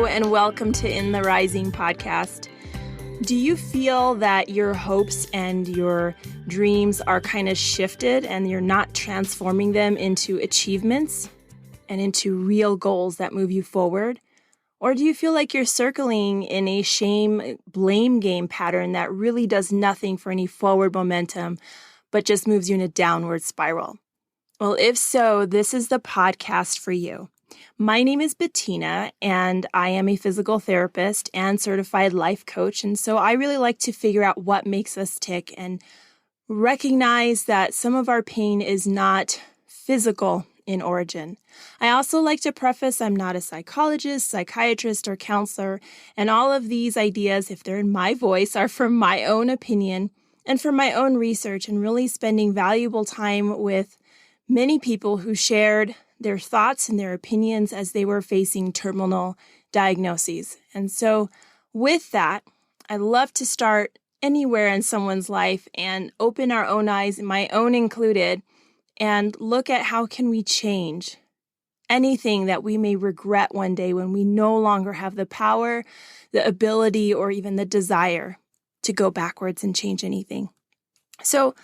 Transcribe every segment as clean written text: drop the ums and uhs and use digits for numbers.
Hello, and welcome to In the Rising podcast. Do you feel that your hopes and your dreams are kind of shifted and you're not transforming them into achievements and into real goals that move you forward? Or do you feel like you're circling in a shame-blame game pattern that really does nothing for any forward momentum, but just moves you in a downward spiral? Well, if so, this is the podcast for you. My name is Bettina, and I am a physical therapist and certified life coach. And so I really like to figure out what makes us tick and recognize that some of our pain is not physical in origin. I also like to preface I'm not a psychologist, psychiatrist, or counselor, and all of these ideas, if they're in my voice, are from my own opinion and from my own research and really spending valuable time with many people who shared their thoughts and their opinions as they were facing terminal diagnoses. And so with that, I love to start anywhere in someone's life and open our own eyes, my own included, and look at how can we change anything that we may regret one day when we no longer have the power, the ability, or even the desire to go backwards and change anything. So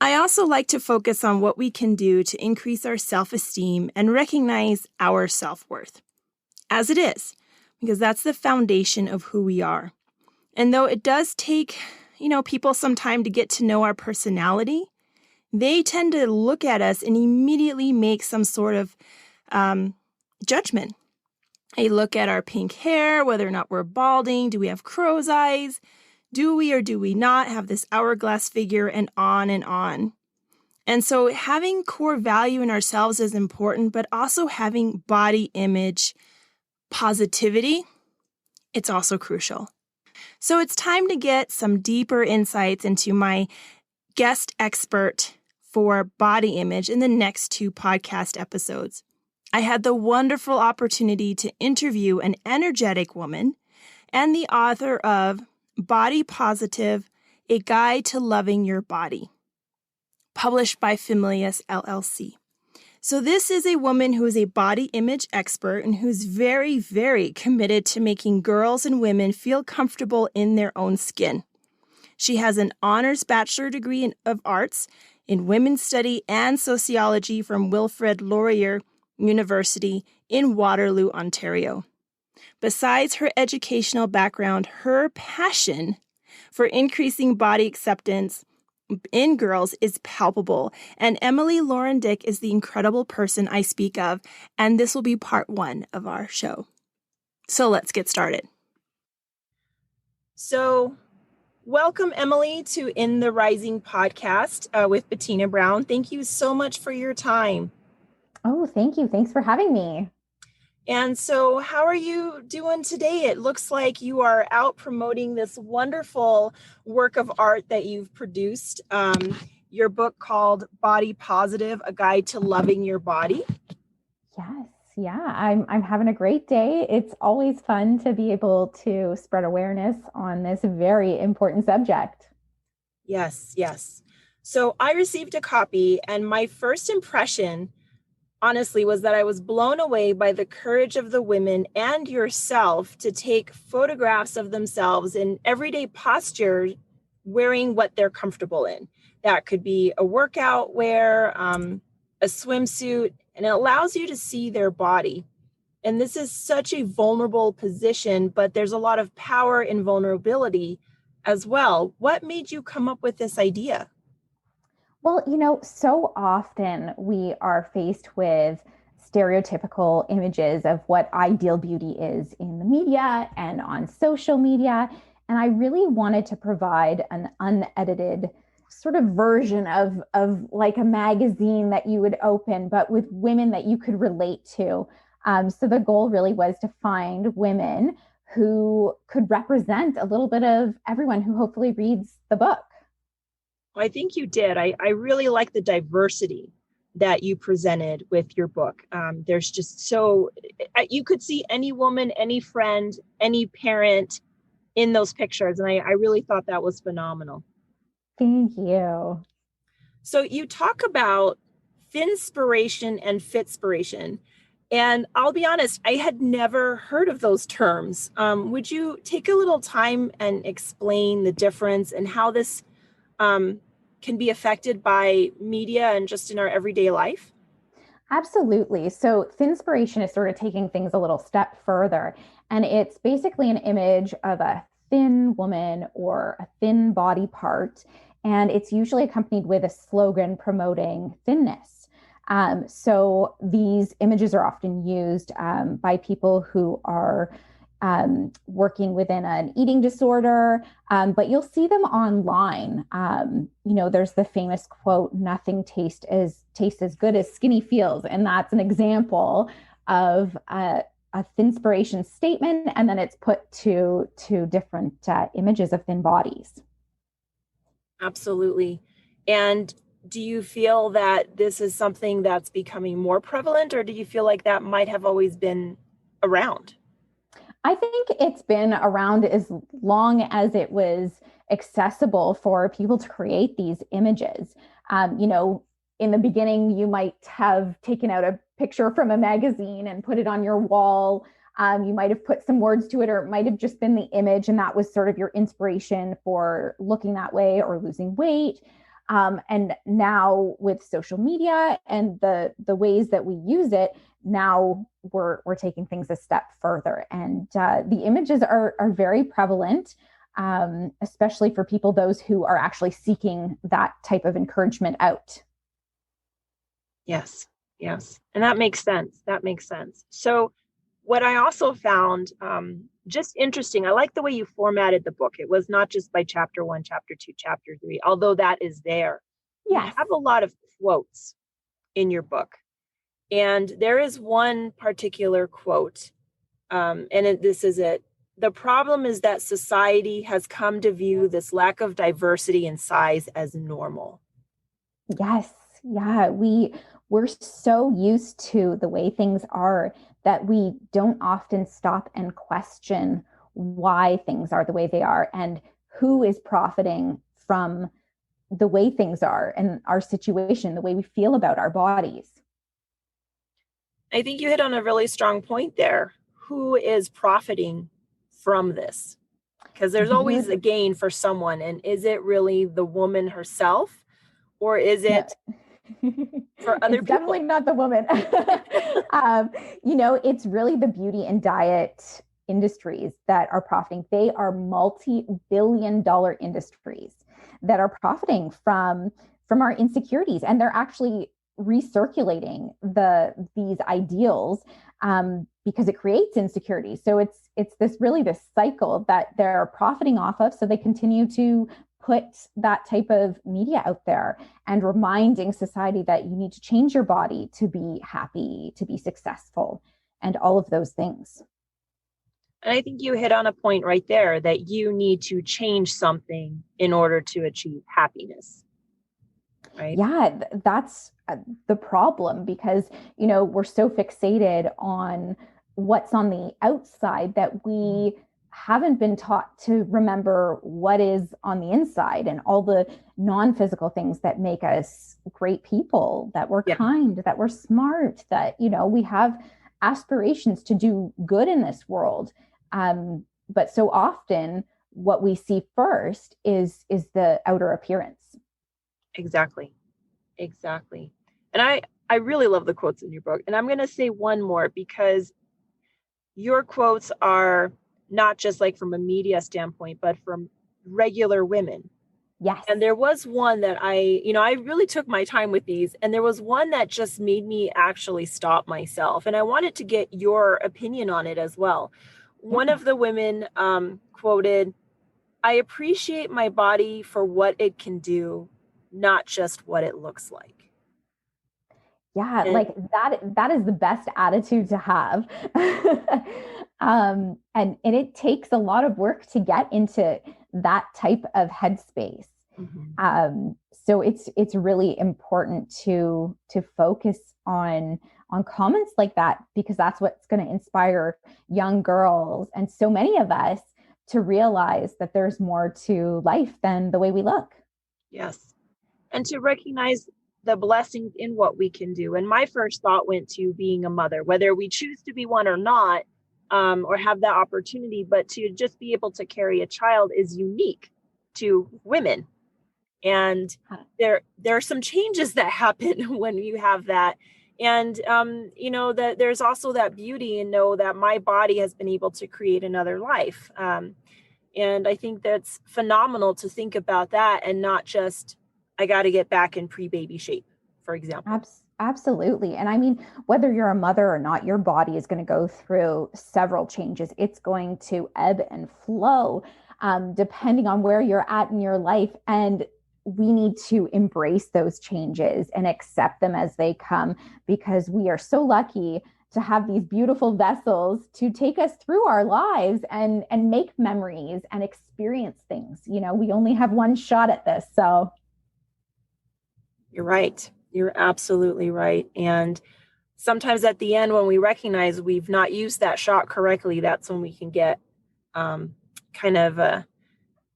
I also like to focus on what we can do to increase our self-esteem and recognize our self-worth as it is, because that's the foundation of who we are. And though it does take, people some time to get to know our personality, they tend to look at us and immediately make some sort of judgment. They look at our pink hair, whether or not we're balding, do we have crow's eyes, do we or do we not have this hourglass figure, and on and on. And so having core value in ourselves is important, but also having body image positivity, it's also crucial. So it's time to get some deeper insights into my guest expert for body image in the next 2 podcast episodes. I had the wonderful opportunity to interview an energetic woman and the author of Body Positive, A Guide to Loving Your Body, published by Familius LLC. So this is a woman who is a body image expert and who's very, very committed to making girls and women feel comfortable in their own skin. She has an honors bachelor degree of arts in women's study and sociology from Wilfrid Laurier University in Waterloo, Ontario. Besides her educational background, her passion for increasing body acceptance in girls is palpable. And Emily Lauren Dick is the incredible person I speak of, and this will be part 1 of our show. So let's get started. So welcome, Emily, to In the Rising podcast with Bettina Brown. Thank you so much for your time. Oh, thank you. Thanks for having me. And so how are you doing today? It looks like you are out promoting this wonderful work of art that you've produced, your book called Body Positive, A Guide to Loving Your Body. Yes. Yeah, I'm having a great day. It's always fun to be able to spread awareness on this very important subject. Yes, yes. So I received a copy, and my first impression honestly, was that I was blown away by the courage of the women and yourself to take photographs of themselves in everyday posture, wearing what they're comfortable in. That could be a workout wear, a swimsuit, and it allows you to see their body. And this is such a vulnerable position, but there's a lot of power in vulnerability as well. What made you come up with this idea? Well, so often we are faced with stereotypical images of what ideal beauty is in the media and on social media. And I really wanted to provide an unedited sort of version of like a magazine that you would open, but with women that you could relate to. So the goal really was to find women who could represent a little bit of everyone who hopefully reads the book. I think you did. I really like the diversity that you presented with your book. There's just you could see any woman, any friend, any parent in those pictures. And I really thought that was phenomenal. Thank you. So you talk about finspiration and fitspiration. And I'll be honest, I had never heard of those terms. Would you take a little time and explain the difference and how this um, can be affected by media and just in our everyday life? Absolutely. So, thinspiration is sort of taking things a little step further. And it's basically an image of a thin woman or a thin body part. And it's usually accompanied with a slogan promoting thinness. So, these images are often used by people who are working within an eating disorder, but you'll see them online. There's the famous quote, "Nothing tastes as good as skinny feels," and that's an example of a thinspiration statement, and then it's put to different images of thin bodies. Absolutely. And do you feel that this is something that's becoming more prevalent, or do you feel like that might have always been around? I think it's been around as long as it was accessible for people to create these images. In the beginning, you might have taken out a picture from a magazine and put it on your wall. You might have put some words to it, or it might have just been the image, and that was sort of your inspiration for looking that way or losing weight. And now with social media and the ways that we use it, now we're taking things a step further, and the images are very prevalent, especially for people those who are actually seeking that type of encouragement out. Yes, yes. And that makes sense. That makes sense. So, what I also found just interesting, I like the way you formatted the book. It was not just by chapter one, chapter two, chapter three, although that is there. You Yes. have a lot of quotes in your book. And there is one particular quote, this is it. The problem is that society has come to view this lack of diversity in size as normal. Yes. Yeah. We're so used to the way things are that we don't often stop and question why things are the way they are and who is profiting from the way things are and our situation, the way we feel about our bodies. I think you hit on a really strong point there. Who is profiting from this? Because there's always a Beautiful. gain for someone. And is it really the woman herself, or is No, it for other it's definitely people? not the woman. It's really the beauty and diet industries that are profiting. They are multi-billion-dollar industries that are profiting from our insecurities, and they're actually recirculating these ideals because it creates insecurity. So it's this cycle that they're profiting off of. So they continue to put that type of media out there and reminding society that you need to change your body to be happy, to be successful, and all of those things. And I think you hit on a point right there that you need to change something in order to achieve happiness, right? Yeah, that's the problem because, we're so fixated on what's on the outside that we haven't been taught to remember what is on the inside and all the non-physical things that make us great people, that we're Yeah, kind, that we're smart, that, we have aspirations to do good in this world. But so often what we see first is the outer appearance. exactly. Exactly. And I really love the quotes in your book. And I'm going to say one more because your quotes are not just like from a media standpoint, but from regular women. Yes. And there was one that I really took my time with these, and there was one that just made me actually stop myself. And I wanted to get your opinion on it as well. One Yeah. of the women quoted, "I appreciate my body for what it can do, not just what it looks like." Yeah, And like that is the best attitude to have. And it takes a lot of work to get into that type of headspace. mhm, So it's really important to focus on comments like that because that's what's going to inspire young girls and so many of us to realize that there's more to life than the way we look. yes. And to recognize the blessings in what we can do. And my first thought went to being a mother, whether we choose to be one or not, or have that opportunity, but to just be able to carry a child is unique to women. And there are some changes that happen when you have that. And, that there's also that beauty and know that my body has been able to create another life. And I think that's phenomenal to think about that and not just, I got to get back in pre-baby shape, for example. Absolutely. And I mean, whether you're a mother or not, your body is going to go through several changes. It's going to ebb and flow, depending on where you're at in your life. And we need to embrace those changes and accept them as they come, because we are so lucky to have these beautiful vessels to take us through our lives and make memories and experience things. We only have one shot at this. So you're right. You're absolutely right. And sometimes at the end, when we recognize we've not used that shot correctly, that's when we can get kind of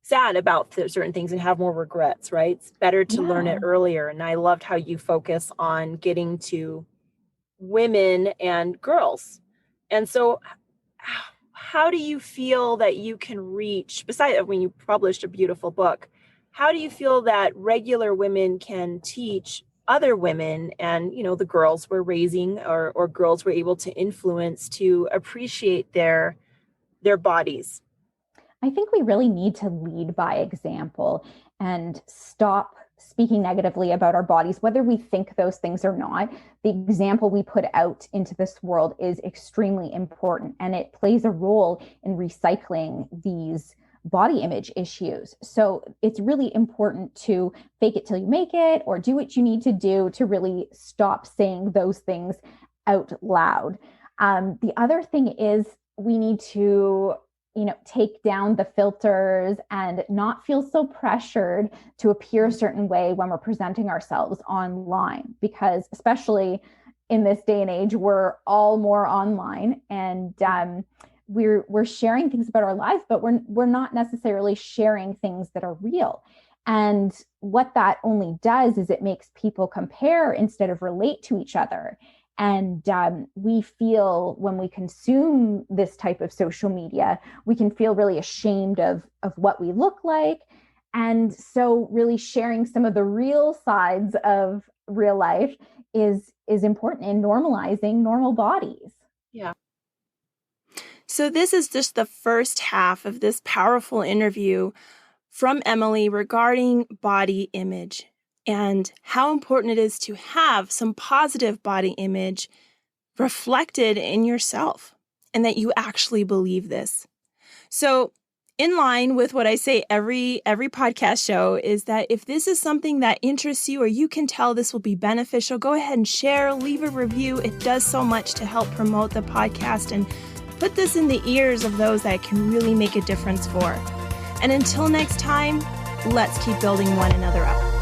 sad about certain things and have more regrets, right? It's better to learn it earlier. And I loved how you focus on getting to women and girls. And so how do you feel that you can reach, besides when you published a beautiful book, how do you feel that regular women can teach other women and, the girls we're raising or girls we're able to influence to appreciate their bodies? I think we really need to lead by example and stop speaking negatively about our bodies, whether we think those things or not. The example we put out into this world is extremely important, and it plays a role in recycling these body image issues. So it's really important to fake it till you make it, or do what you need to do to really stop saying those things out loud. The other thing is we need to take down the filters and not feel so pressured to appear a certain way when we're presenting ourselves online, because especially in this day and age, we're all more online, and we're sharing things about our lives, but we're not necessarily sharing things that are real. And what that only does is it makes people compare instead of relate to each other. And we feel, when we consume this type of social media, we can feel really ashamed of what we look like. And so really sharing some of the real sides of real life is important in normalizing normal bodies. Yeah. So this is just the first half of this powerful interview from Emily regarding body image and how important it is to have some positive body image reflected in yourself and that you actually believe this. So in line with what I say every podcast show is that if this is something that interests you or you can tell this will be beneficial, go ahead and share, leave a review. It does so much to help promote the podcast and put this in the ears of those that can really make a difference for. And until next time, let's keep building one another up.